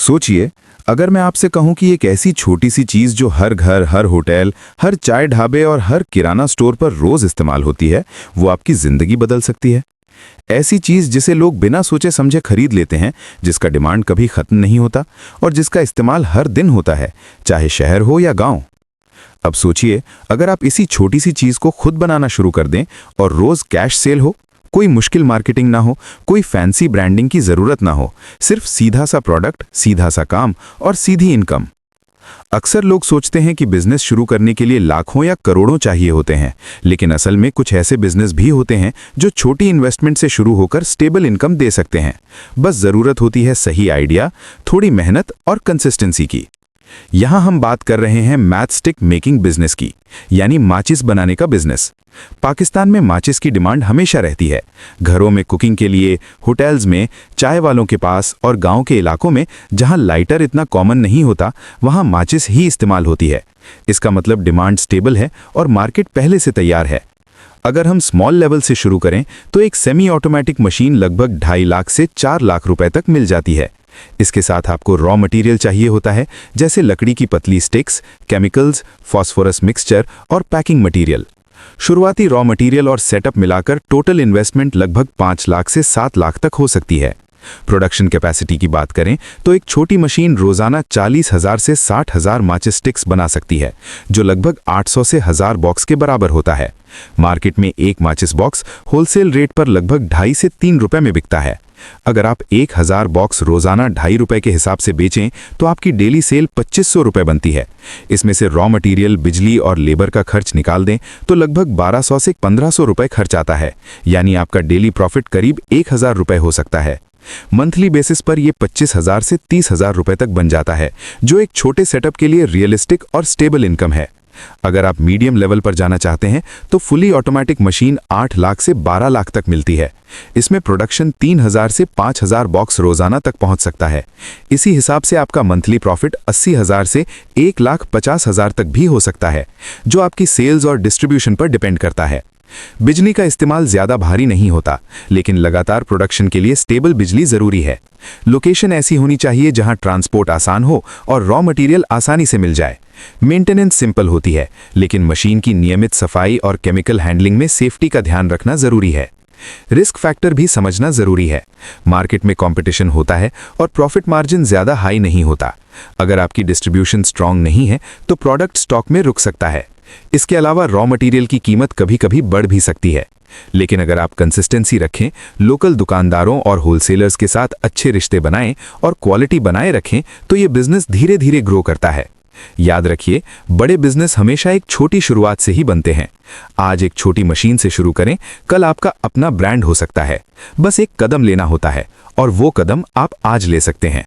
सोचिए, अगर मैं आपसे कहूं कि एक ऐसी छोटी सी चीज जो हर घर, हर होटल, हर चाय ढाबे और हर किराना स्टोर पर रोज इस्तेमाल होती है, वो आपकी जिंदगी बदल सकती है। ऐसी चीज जिसे लोग बिना सोचे समझे खरीद लेते हैं, जिसका डिमांड कभी खत्म नहीं होता और जिसका इस्तेमाल हर दिन होता है, चाहे शहर हो या गांव। अब सोचिए, अगर आप इसी छोटी सी चीज को खुद बनाना शुरू कर दें और रोज कैश सेल हो, कोई मुश्किल मार्केटिंग ना हो, कोई फैंसी ब्रांडिंग की जरूरत ना हो, सिर्फ सीधा सा प्रोडक्ट, सीधा सा काम और सीधी इनकम। अक्सर लोग सोचते हैं कि बिजनेस शुरू करने के लिए लाखों या करोड़ों चाहिए होते हैं, लेकिन असल में कुछ ऐसे बिजनेस भी होते हैं जो छोटी इन्वेस्टमेंट से शुरू होकर स्टेबल इनकम दे सकते हैं। बस जरूरत होती है सही आइडिया, थोड़ी मेहनत और कंसिस्टेंसी की। यहां हम बात कर रहे हैं मैचस्टिक मेकिंग बिजनेस की, यानी माचिस बनाने का बिजनेस। पाकिस्तान में माचिस की डिमांड हमेशा रहती है। घरों में कुकिंग के लिए, होटल्स में, चाय वालों के पास और गांव के इलाकों में जहां लाइटर इतना कॉमन नहीं होता, वहां माचिस ही इस्तेमाल होती है। इसका मतलब डिमांड स्टेबल है और मार्केट पहले से तैयार है। अगर हम स्मॉल लेवल से शुरू करें तो एक सेमी ऑटोमेटिक मशीन लगभग 2.5 लाख से 4 लाख रुपए तक मिल जाती है। इसके साथ आपको रॉ मटेरियल चाहिए होता है, जैसे लकड़ी की पतली स्टिक्स, केमिकल्स, फास्फोरस मिक्सचर और पैकिंग मटेरियल। शुरुआती रॉ मटेरियल और सेटअप मिलाकर टोटल इन्वेस्टमेंट लगभग 5 लाख से 7 लाख तक हो सकती है। प्रोडक्शन कैपेसिटी की बात करें तो एक छोटी मशीन रोजाना 40,000 से 60,000 माचिस स्टिक्स बना सकती है, जो लगभग 800 से 1000 बॉक्स के बराबर होता है। मार्केट में एक माचिस बॉक्स होलसेल रेट पर लगभग 2.5 से 3 रुपए में बिकता है। अगर आप 1000 बॉक्स रोजाना 2.5 रुपए के हिसाब से बेचें तो आपकी डेली सेल 2500 रुपए बनती है। इसमें से रॉ मटेरियल, बिजली और लेबर का खर्च निकाल दें तो लगभग 1200 से 1500 रुपए खर्च आता है, यानी आपका डेली प्रॉफिट करीब 1000 रुपए हो सकता है। मंथली बेसिस पर यह 25,000 से 30,000 रुपए तक बन जाता है, जो एक छोटे सेटअप के लिए रियलिस्टिक और स्टेबल इनकम है। अगर आप मीडियम लेवल पर जाना चाहते हैं तो फुली ऑटोमेटिक मशीन 8 लाख से 12 लाख तक मिलती है। इसमें प्रोडक्शन 3000 से 5000 बॉक्स रोजाना तक पहुंच सकता है। इसी हिसाब से आपका मंथली प्रॉफिट 80,000 से 1,50,000 तक भी हो सकता है, जो आपकी सेल्स और डिस्ट्रीब्यूशन पर डिपेंड करता है। बिजली का इस्तेमाल ज्यादा भारी नहीं होता, लेकिन लगातार प्रोडक्शन के लिए स्टेबल बिजली जरूरी है। लोकेशन ऐसी होनी चाहिए जहां ट्रांसपोर्ट आसान हो और रॉ मटेरियल आसानी से मिल जाए। मेंटेनेंस सिंपल होती है, लेकिन मशीन की नियमित सफाई और केमिकल हैंडलिंग में सेफ्टी का ध्यान रखना जरूरी है। रिस्क फैक्टर भी समझना जरूरी है। मार्केट में कंपटीशन होता है और प्रॉफिट मार्जिन ज्यादा हाई नहीं होता। अगर आपकी डिस्ट्रीब्यूशन स्ट्रांग नहीं है तो प्रोडक्ट स्टॉक में रुक सकता है। इसके अलावा रॉ मटेरियल की कीमत कभी कभी बढ़ भी सकती है। लेकिन अगर आप कंसिस्टेंसी रखें, लोकल दुकानदारों और होलसेलर्स के साथ अच्छे रिश्ते बनाएं और क्वालिटी बनाए रखें तो ये बिजनेस धीरे धीरे ग्रो करता है। याद रखिए, बड़े बिजनेस हमेशा एक छोटी शुरुआत से ही बनते हैं। आज एक छोटी मशीन से शुरू करें, कल आपका अपना ब्रांड हो सकता है। बस एक कदम लेना होता है और वो कदम आप आज ले सकते हैं।